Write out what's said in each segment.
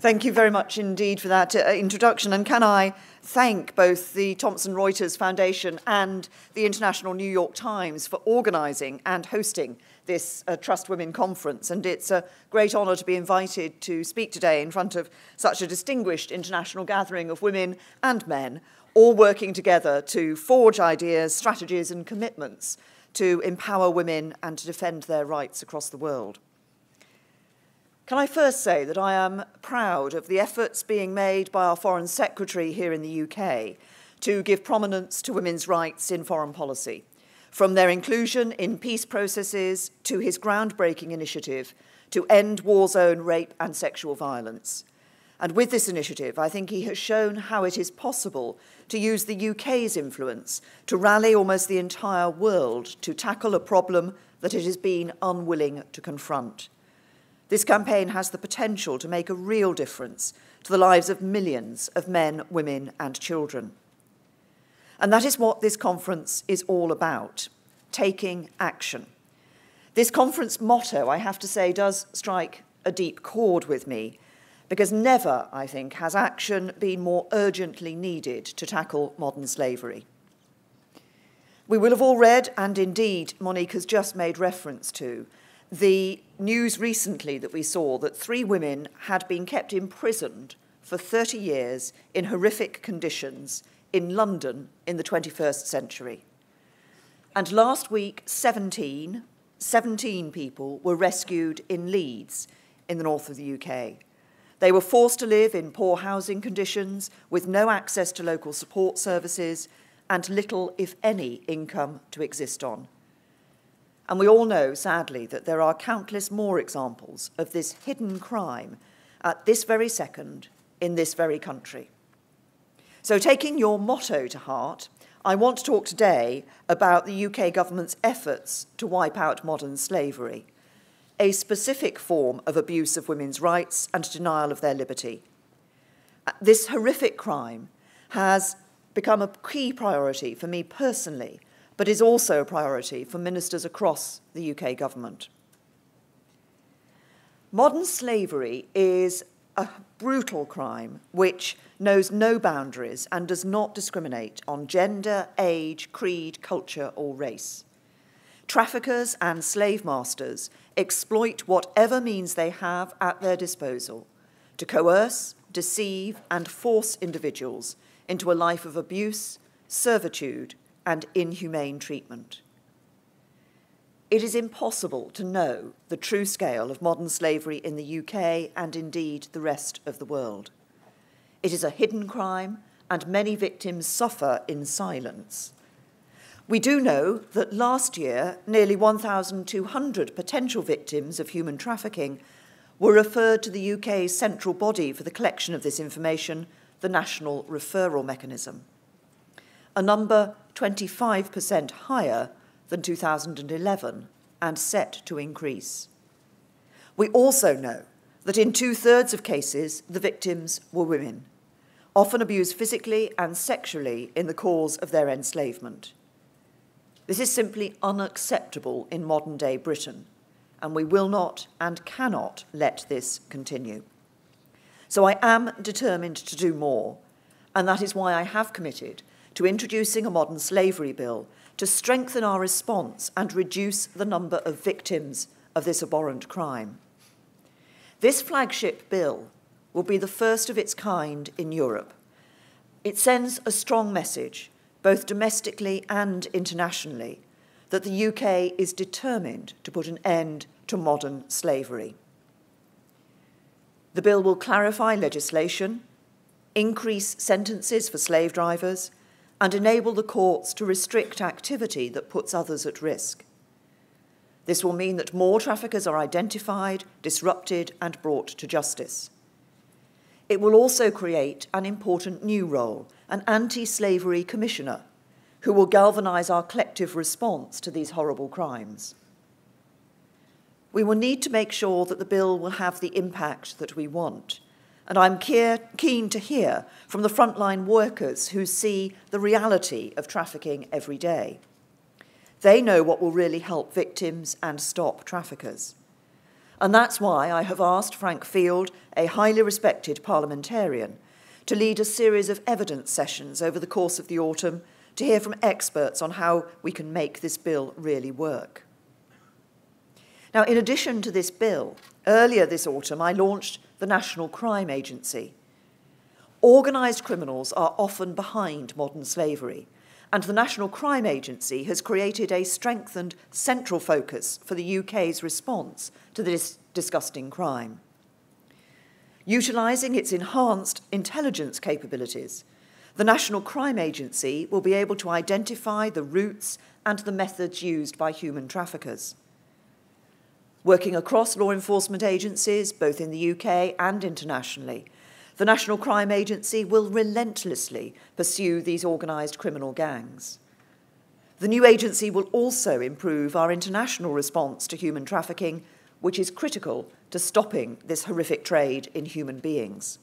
Thank you very much indeed for that introduction. And can I thank both the Thomson Reuters Foundation and the International New York Times for organising and hosting this Trust Women conference. And it's a great honour to be invited to speak today in front of such a distinguished international gathering of women and men, all working together to forge ideas, strategies and commitments to empower women and to defend their rights across the world. Can I first say that I am proud of the efforts being made by our Foreign Secretary here in the UK to give prominence to women's rights in foreign policy, from their inclusion in peace processes to his groundbreaking initiative to end war zone rape and sexual violence. And with this initiative, I think he has shown how it is possible to use the UK's influence to rally almost the entire world to tackle a problem that it has been unwilling to confront. This campaign has the potential to make a real difference to the lives of millions of men, women, and children. And that is what this conference is all about, taking action. This conference motto, I have to say, does strike a deep chord with me, because never, I think, has action been more urgently needed to tackle modern slavery. We will have all read, and indeed Monique has just made reference to, the news recently that we saw that 3 women had been kept imprisoned for 30 years in horrific conditions in London in the 21st century. And last week, 17 people were rescued in Leeds in the north of the UK. They were forced to live in poor housing conditions with no access to local support services and little, if any, income to exist on. And we all know, sadly, that there are countless more examples of this hidden crime at this very second in this very country. So taking your motto to heart, I want to talk today about the UK government's efforts to wipe out modern slavery, a specific form of abuse of women's rights and denial of their liberty. This horrific crime has become a key priority for me personally, but is also a priority for ministers across the UK government. Modern slavery is a brutal crime which knows no boundaries and does not discriminate on gender, age, creed, culture, or race. Traffickers and slave masters exploit whatever means they have at their disposal to coerce, deceive, and force individuals into a life of abuse, servitude, and inhumane treatment. It is impossible to know the true scale of modern slavery in the UK and indeed the rest of the world. It is a hidden crime, and many victims suffer in silence. We do know that last year, nearly 1,200 potential victims of human trafficking were referred to the UK's central body for the collection of this information, the National Referral Mechanism, a number 25% higher than 2011 and set to increase. We also know that in 2/3 of cases, the victims were women, often abused physically and sexually in the cause of their enslavement. This is simply unacceptable in modern-day Britain, and we will not and cannot let this continue. So I am determined to do more, and that is why I have committed to introducing a modern slavery bill to strengthen our response and reduce the number of victims of this abhorrent crime. This flagship bill will be the first of its kind in Europe. It sends a strong message, both domestically and internationally, that the UK is determined to put an end to modern slavery. The bill will clarify legislation, increase sentences for slave drivers, and enable the courts to restrict activity that puts others at risk. This will mean that more traffickers are identified, disrupted, and brought to justice. It will also create an important new role, an anti-slavery commissioner, who will galvanise our collective response to these horrible crimes. We will need to make sure that the bill will have the impact that we want, and I'm keen to hear from the frontline workers who see the reality of trafficking every day. They know what will really help victims and stop traffickers. And that's why I have asked Frank Field, a highly respected parliamentarian, to lead a series of evidence sessions over the course of the autumn to hear from experts on how we can make this bill really work. Now, in addition to this bill, earlier this autumn I launched the National Crime Agency. Organised criminals are often behind modern slavery, and the National Crime Agency has created a strengthened central focus for the UK's response to this disgusting crime. Utilising its enhanced intelligence capabilities, the National Crime Agency will be able to identify the routes and the methods used by human traffickers. Working across law enforcement agencies, both in the UK and internationally, the National Crime Agency will relentlessly pursue these organised criminal gangs. The new agency will also improve our international response to human trafficking, which is critical to stopping this horrific trade in human beings.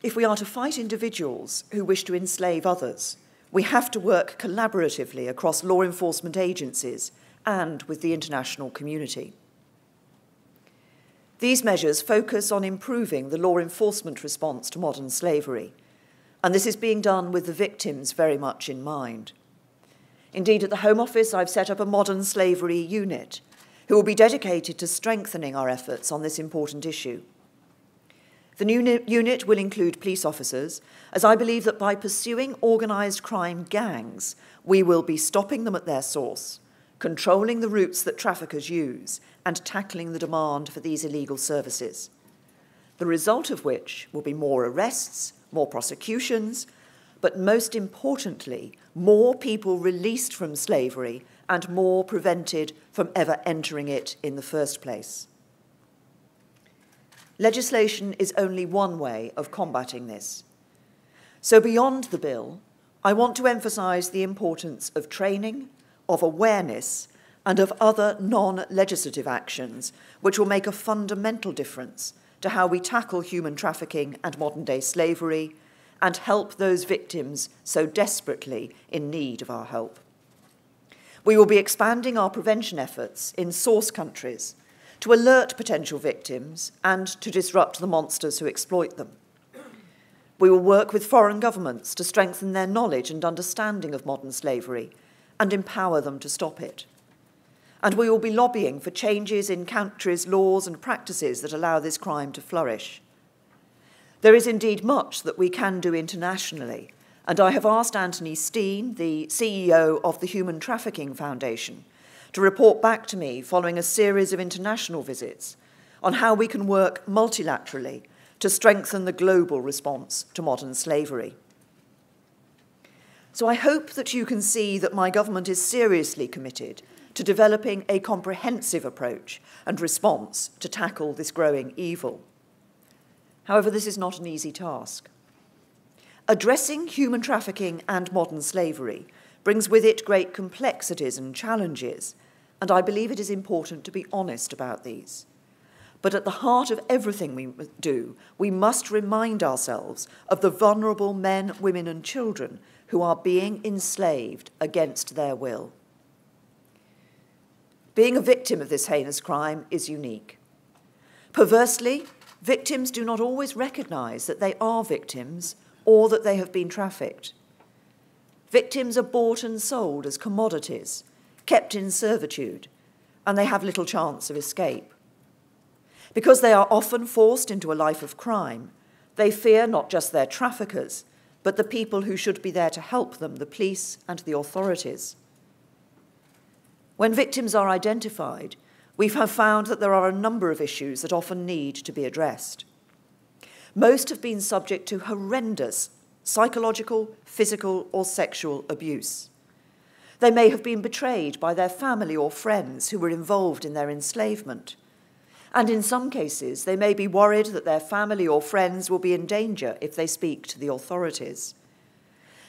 If we are to fight individuals who wish to enslave others, we have to work collaboratively across law enforcement agencies and with the international community. These measures focus on improving the law enforcement response to modern slavery, and this is being done with the victims very much in mind. Indeed, at the Home Office, I've set up a modern slavery unit who will be dedicated to strengthening our efforts on this important issue. The new unit will include police officers, as I believe that by pursuing organised crime gangs, we will be stopping them at their source, controlling the routes that traffickers use, and tackling the demand for these illegal services, the result of which will be more arrests, more prosecutions, but most importantly, more people released from slavery and more prevented from ever entering it in the first place. Legislation is only one way of combating this. So beyond the bill, I want to emphasise the importance of training, of awareness, and of other non-legislative actions which will make a fundamental difference to how we tackle human trafficking and modern-day slavery and help those victims so desperately in need of our help. We will be expanding our prevention efforts in source countries to alert potential victims and to disrupt the monsters who exploit them. We will work with foreign governments to strengthen their knowledge and understanding of modern slavery and empower them to stop it. And we will be lobbying for changes in countries' laws and practices that allow this crime to flourish. There is indeed much that we can do internationally, and I have asked Anthony Steen, the CEO of the Human Trafficking Foundation, to report back to me following a series of international visits on how we can work multilaterally to strengthen the global response to modern slavery. So I hope that you can see that my government is seriously committed to developing a comprehensive approach and response to tackle this growing evil. However, this is not an easy task. Addressing human trafficking and modern slavery brings with it great complexities and challenges, and I believe it is important to be honest about these. But at the heart of everything we do, we must remind ourselves of the vulnerable men, women, and children who are being enslaved against their will. Being a victim of this heinous crime is unique. Perversely, victims do not always recognise that they are victims or that they have been trafficked. Victims are bought and sold as commodities, kept in servitude, and they have little chance of escape. Because they are often forced into a life of crime, they fear not just their traffickers, but the people who should be there to help them, the police and the authorities. When victims are identified, we have found that there are a number of issues that often need to be addressed. Most have been subject to horrendous psychological, physical, or sexual abuse. They may have been betrayed by their family or friends who were involved in their enslavement. And in some cases, they may be worried that their family or friends will be in danger if they speak to the authorities.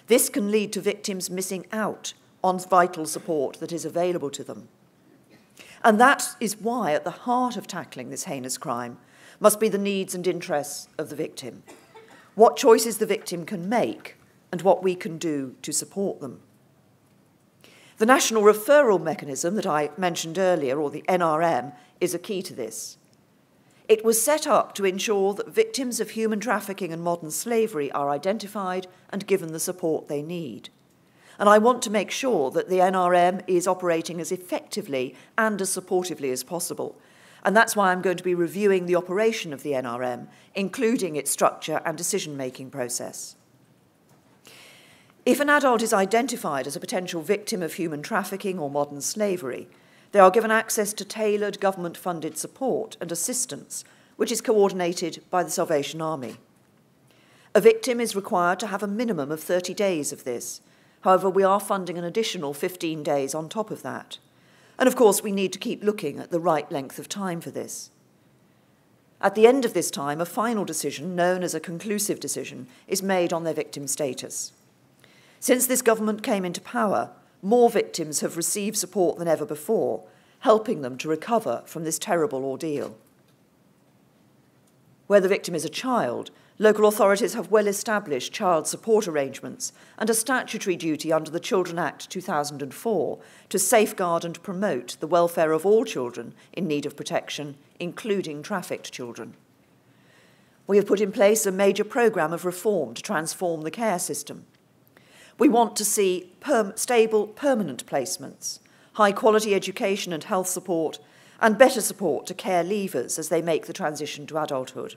This can lead to victims missing out on vital support that is available to them. And that is why at the heart of tackling this heinous crime must be the needs and interests of the victim, what choices the victim can make, and what we can do to support them. The national referral mechanism that I mentioned earlier, or the NRM, is a key to this. It was set up to ensure that victims of human trafficking and modern slavery are identified and given the support they need. And I want to make sure that the NRM is operating as effectively and as supportively as possible. And that's why I'm going to be reviewing the operation of the NRM, including its structure and decision-making process. If an adult is identified as a potential victim of human trafficking or modern slavery, they are given access to tailored government-funded support and assistance, which is coordinated by the Salvation Army. A victim is required to have a minimum of 30 days of this. However, we are funding an additional 15 days on top of that. And of course, we need to keep looking at the right length of time for this. At the end of this time, a final decision, known as a conclusive decision, is made on their victim status. Since this government came into power, more victims have received support than ever before, helping them to recover from this terrible ordeal. Where the victim is a child, local authorities have well-established child support arrangements and a statutory duty under the Children Act 2004 to safeguard and promote the welfare of all children in need of protection, including trafficked children. We have put in place a major programme of reform to transform the care system. We want to see stable, permanent placements, high-quality education and health support, and better support to care leavers as they make the transition to adulthood.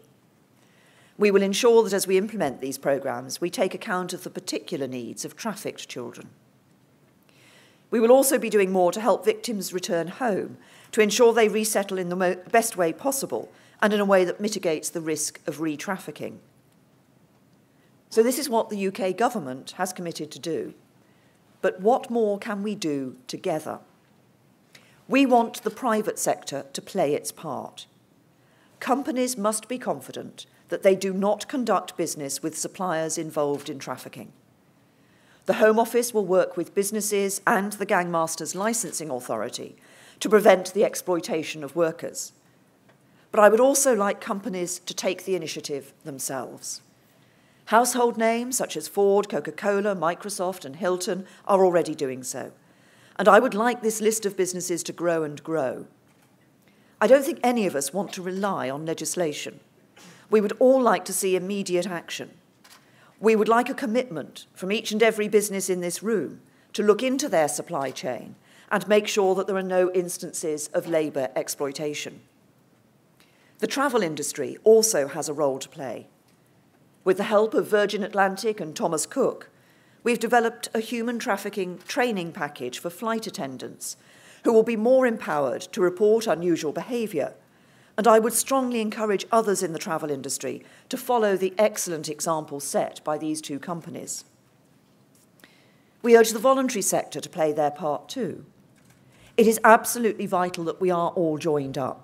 We will ensure that as we implement these programmes, we take account of the particular needs of trafficked children. We will also be doing more to help victims return home, to ensure they resettle in the best way possible and in a way that mitigates the risk of re-trafficking. So this is what the UK government has committed to do. But what more can we do together? We want the private sector to play its part. Companies must be confident that they do not conduct business with suppliers involved in trafficking. The Home Office will work with businesses and the Gangmasters Licensing Authority to prevent the exploitation of workers. But I would also like companies to take the initiative themselves. Household names such as Ford, Coca-Cola, Microsoft and Hilton are already doing so. And I would like this list of businesses to grow and grow. I don't think any of us want to rely on legislation. We would all like to see immediate action. We would like a commitment from each and every business in this room to look into their supply chain and make sure that there are no instances of labour exploitation. The travel industry also has a role to play. With the help of Virgin Atlantic and Thomas Cook, we've developed a human trafficking training package for flight attendants who will be more empowered to report unusual behaviour. And I would strongly encourage others in the travel industry to follow the excellent example set by these two companies. We urge the voluntary sector to play their part too. It is absolutely vital that we are all joined up.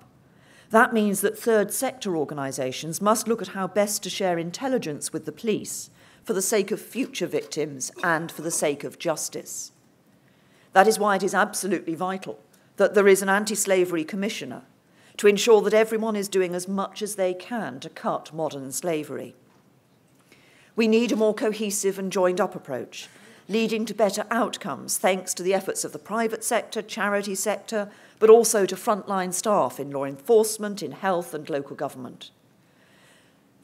That means that third sector organisations must look at how best to share intelligence with the police for the sake of future victims and for the sake of justice. That is why it is absolutely vital that there is an anti-slavery commissioner to ensure that everyone is doing as much as they can to cut modern slavery. We need a more cohesive and joined-up approach, leading to better outcomes thanks to the efforts of the private sector, charity sector, but also to frontline staff in law enforcement, in health and local government.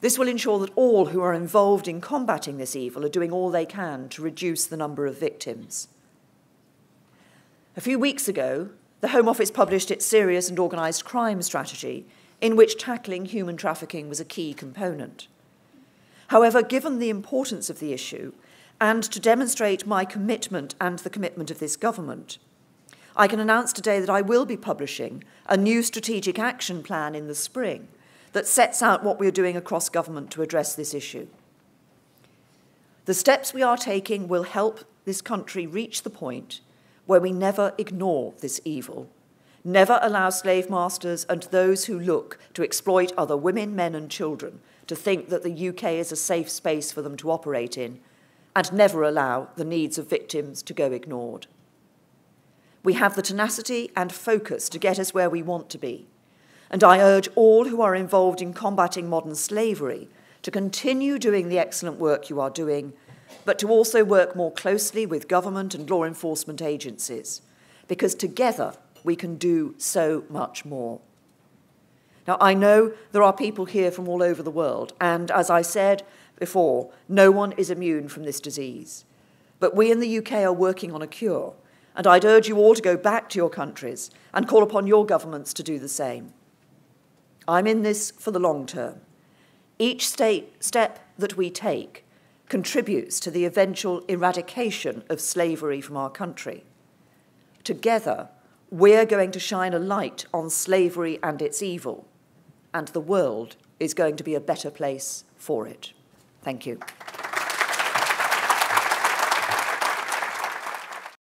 This will ensure that all who are involved in combating this evil are doing all they can to reduce the number of victims. A few weeks ago, the Home Office published its serious and organised crime strategy, in which tackling human trafficking was a key component. However, given the importance of the issue, and to demonstrate my commitment and the commitment of this government, I can announce today that I will be publishing a new strategic action plan in the spring that sets out what we are doing across government to address this issue. The steps we are taking will help this country reach the point where we never ignore this evil, never allow slave masters and those who look to exploit other women, men and children to think that the UK is a safe space for them to operate in, and never allow the needs of victims to go ignored. We have the tenacity and focus to get us where we want to be, and I urge all who are involved in combating modern slavery to continue doing the excellent work you are doing but to also work more closely with government and law enforcement agencies, because together we can do so much more. Now, I know there are people here from all over the world, and as I said before, no one is immune from this disease. But we in the UK are working on a cure, and I'd urge you all to go back to your countries and call upon your governments to do the same. I'm in this for the long term. Each step that we take contributes to the eventual eradication of slavery from our country. Together, we're going to shine a light on slavery and its evil, and the world is going to be a better place for it. Thank you.